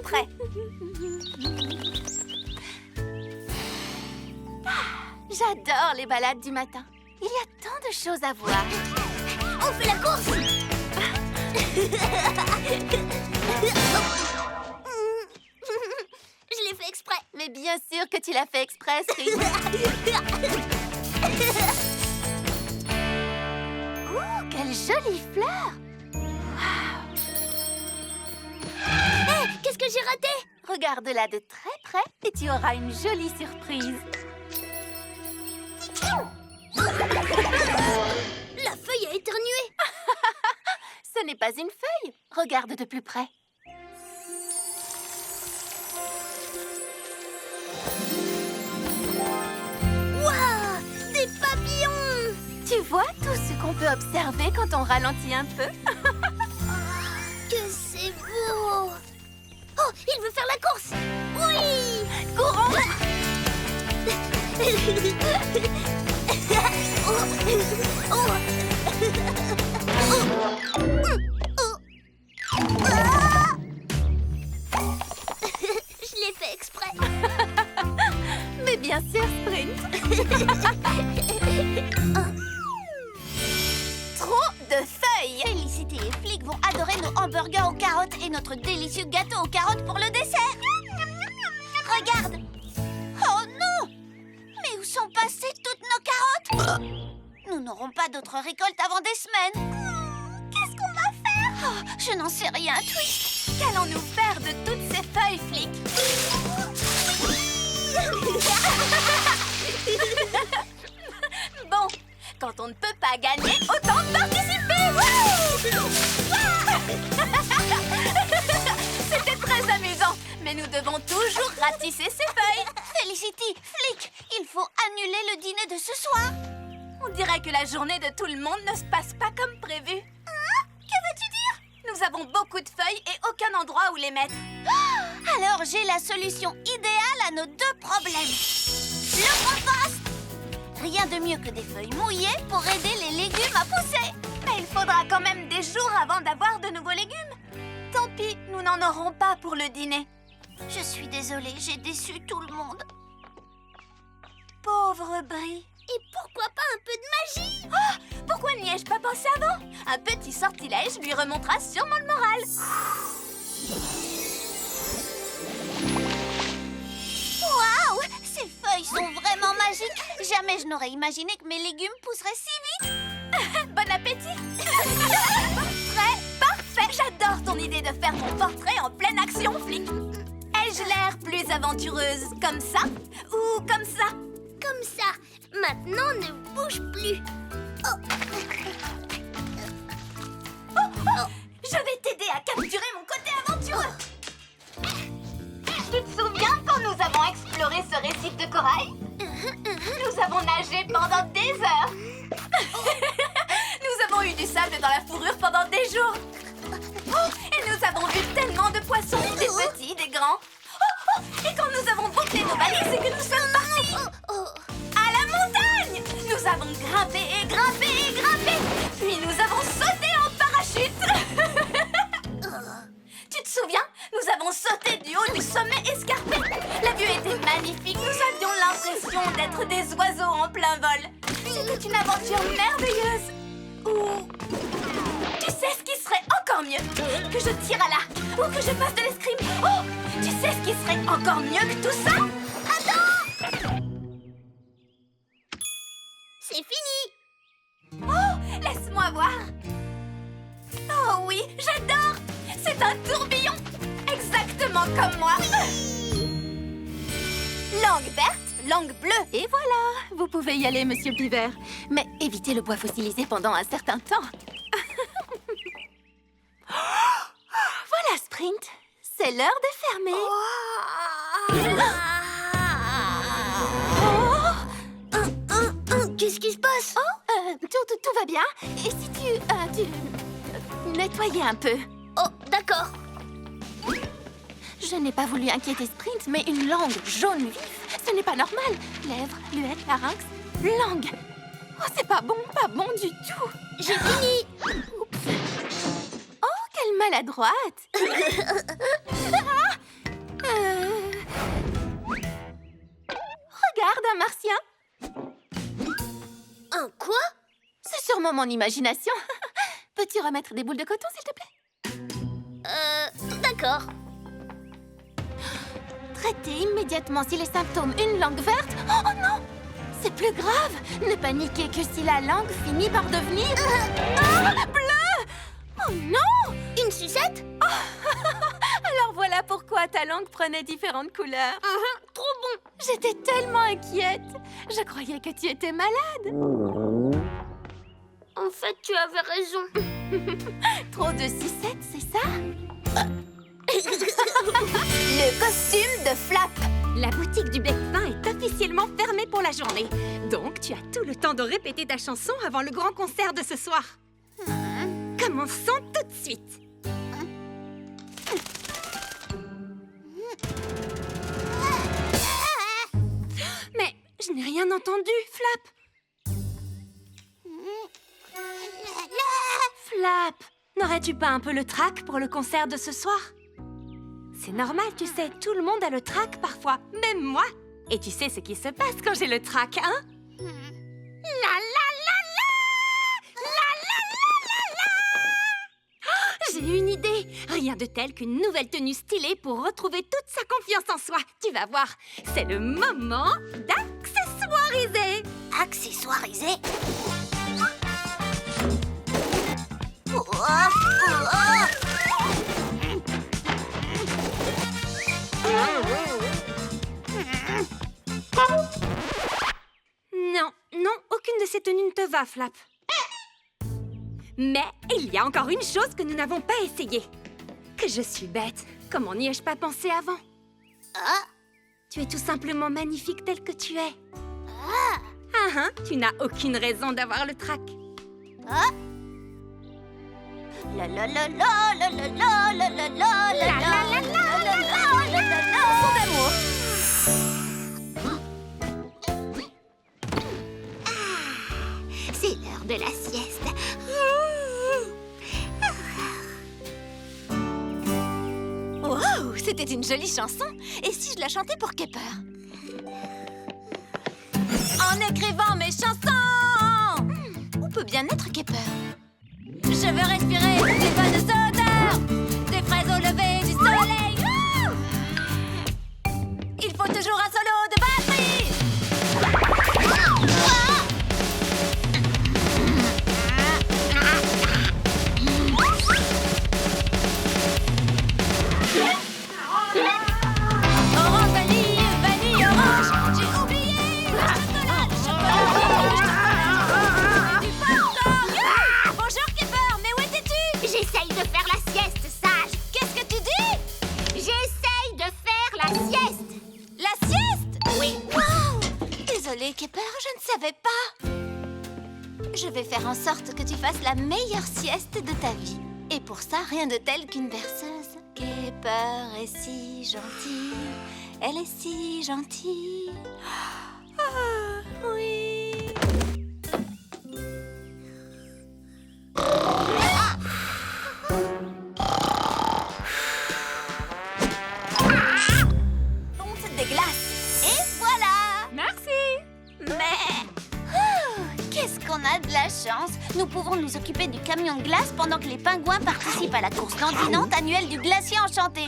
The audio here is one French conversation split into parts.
prêt. J'adore les balades du matin. Il y a tant de choses à voir. On fait la course. Je l'ai fait exprès. Mais bien sûr que tu l'as fait exprès, Sprint. Oh, quelle jolie fleur! Hé, qu'est-ce que j'ai raté? Regarde-la de très près et tu auras une jolie surprise. La feuille a éternué. Ce n'est pas une feuille. Regarde de plus près. Waouh, des papillons. Tu vois tout ce qu'on peut observer quand on ralentit un peu? Que c'est beau. Oh, il veut faire la course. Oui. Courons! Je l'ai fait exprès. Mais bien sûr, Sprint. Trop de feuilles. Félicité et Flic vont adorer nos hamburgers aux carottes et notre délicieux gâteau aux carottes pour le dessert. Regarde. Oh non! Mais où sont passées toutes nos carottes? Nous n'aurons pas d'autres récoltes avant des semaines. Qu'est-ce qu'on va faire? Oh, je n'en sais rien, Twist. Qu'allons-nous faire de toutes ces feuilles, Flic? Bon, quand on ne peut pas gagner, autant participer! C'était très amusant, mais nous devons toujours ratisser ces feuilles. Felicity, Flic, il faut annuler le dîner de ce soir. On dirait que la journée de tout le monde ne se passe pas comme prévu. Hein? Que veux-tu dire? Nous avons beaucoup de feuilles et aucun endroit où les mettre. Alors j'ai la solution idéale à nos deux problèmes. Le compost! Rien de mieux que des feuilles mouillées pour aider les légumes à pousser. Mais il faudra quand même des jours avant d'avoir de nouveaux légumes. Tant pis, nous n'en aurons pas pour le dîner. Je suis désolée, j'ai déçu tout le monde. Pauvre Brie. Et pourquoi pas un peu de magie? Oh, pourquoi n'y ai-je pas pensé avant? Un petit sortilège lui remontera sûrement le moral. Waouh! Ces feuilles sont vraiment magiques. Jamais je n'aurais imaginé que mes légumes pousseraient si vite. Bon appétit. Prêt? Parfait. J'adore ton idée de faire ton portrait en pleine action, Flic. Ai-je l'air plus aventureuse comme ça ou comme ça? Comme ça. Maintenant, ne bouge plus. Oh. Je vais t'aider à capturer mon côté aventureux. Tu te souviens quand nous avons exploré ce récif de corail? Nous avons nagé pendant des heures. Nous avons eu du sable dans la fourrure pendant des jours. Oh, et nous avons vu tellement de poissons, des petits, des grands. Et quand nous avons bouclé nos valises et que nous sommes partis à la montagne, nous avons grimpé et grimpé et grimpé. Puis nous avons sauté en parachute. Tu te souviens? Nous avons sauté du haut du sommet escarpé. La vue était magnifique. Nous avions l'impression d'être des oiseaux en plein vol. C'était une aventure merveilleuse. Ou... Tu sais ce qui serait encore mieux? Que je tire à l'arc ou que je fasse de l'escrime. Oh! Tu sais ce qui serait encore mieux que tout ça? Attends! C'est fini! Oh! Laisse-moi voir. Oh oui, j'adore! C'est un tourbillon! Exactement comme moi! Langue verte, langue bleue. Et voilà, vous pouvez y aller, Monsieur Beaver. Mais évitez le bois fossilisé pendant un certain temps. Voilà, Sprint. C'est l'heure de fermer. Qu'est-ce qui se passe? Oh, tout va bien. Et si tu nettoyais un peu? Oh, d'accord. Je n'ai pas voulu inquiéter Sprint, mais une langue jaune vif, ce n'est pas normal. Lèvres, lunettes, larynx, langue. Oh, c'est pas bon du tout. J'ai fini. Oups. Oh, quelle maladroite. Ah, C'est sûrement mon imagination. Peux-tu remettre des boules de coton, s'il te plaît? D'accord. Traitez immédiatement si les symptômes une langue verte. Oh non! C'est plus grave. Ne paniquez que si la langue finit par devenir... bleu! Oh non! Une sucette? Alors voilà pourquoi ta langue prenait différentes couleurs. Trop bon. J'étais tellement inquiète. Je croyais que tu étais malade. En fait, tu avais raison. Trop de sucettes, c'est ça? Le costume de Flap. La boutique du bec fin est officiellement fermée pour la journée. Donc, tu as tout le temps de répéter ta chanson avant le grand concert de ce soir. Commençons tout de suite. Mais je n'ai rien entendu, Flap. Flap, n'aurais-tu pas un peu le trac pour le concert de ce soir? C'est normal, tu sais, tout le monde a le trac parfois, même moi. Et tu sais ce qui se passe quand j'ai le trac, hein? La la la la! La la la la la! Oh, j'ai une idée! Rien de tel qu'une nouvelle tenue stylée pour retrouver toute sa confiance en soi. Tu vas voir, c'est le moment d'accessoiriser! Accessoirisé. Non, non, aucune de ces tenues ne te va, Flap. Mais il y a encore une chose que nous n'avons pas essayée. Que je suis bête. Comment n'y ai-je pas pensé avant? Tu es tout simplement magnifique tel que tu es. Tu n'as aucune raison d'avoir le trac. La la la la la la la la la la la C'est l'heure de la sieste. Wow, c'était une jolie chanson. Et si je la chantais pour Kepper? En écrivant mes chansons, on peut bien être Kepper. Je veux respirer les bonnes odeurs des fraises au lever du soleil. Il faut toujours un solo de batterie. Orange, vanille, vanille, orange. J'ai oublié le chocolat, le chocolat, du popcorn. Bonjour Kepper, mais où étais-tu? J'essaye de faire la sieste, sage. Qu'est-ce que tu dis? J'essaye de faire la sieste. La sieste? Oui. Wow! Désolée Kepper, je ne savais pas. Je vais faire en sorte que tu fasses la meilleure sieste de ta vie. Et pour ça, rien de tel qu'une berceuse. Kepper est si gentille, elle est si gentille. Ah, oui. Fonte des glaces. Et voilà. Merci. Mais... oh, qu'est-ce qu'on a de la chance! Nous pouvons nous occuper du camion de glace pendant que les pingouins participent à la course landinante annuelle du glacier enchanté.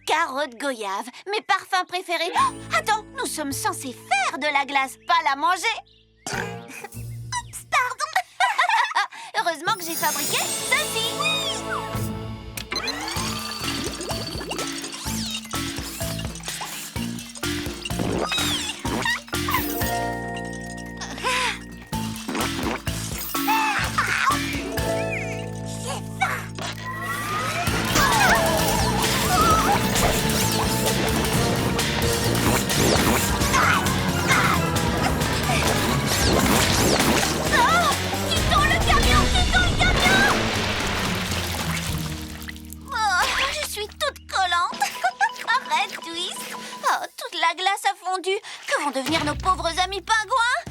Carotte goyave, mes parfums préférés. Oh, attends, nous sommes censés faire de la glace, pas la manger. Oups, pardon. Heureusement que j'ai fabriqué ceci. Quittons le camion! Oh, je suis toute collante. Arrête, Twist. Oh, toute la glace a fondu. Que vont devenir nos pauvres amis pingouins?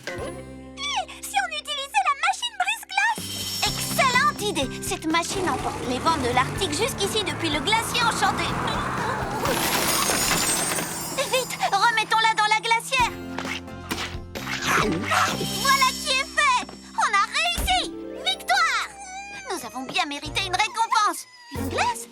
Si on utilisait la machine brise-glace? Excellente idée. Cette machine emporte les vents de l'Arctique jusqu'ici depuis le glacier enchanté. Vite, remettons-la dans la glacière. Voilà qui bien mérité une récompense. Une glace?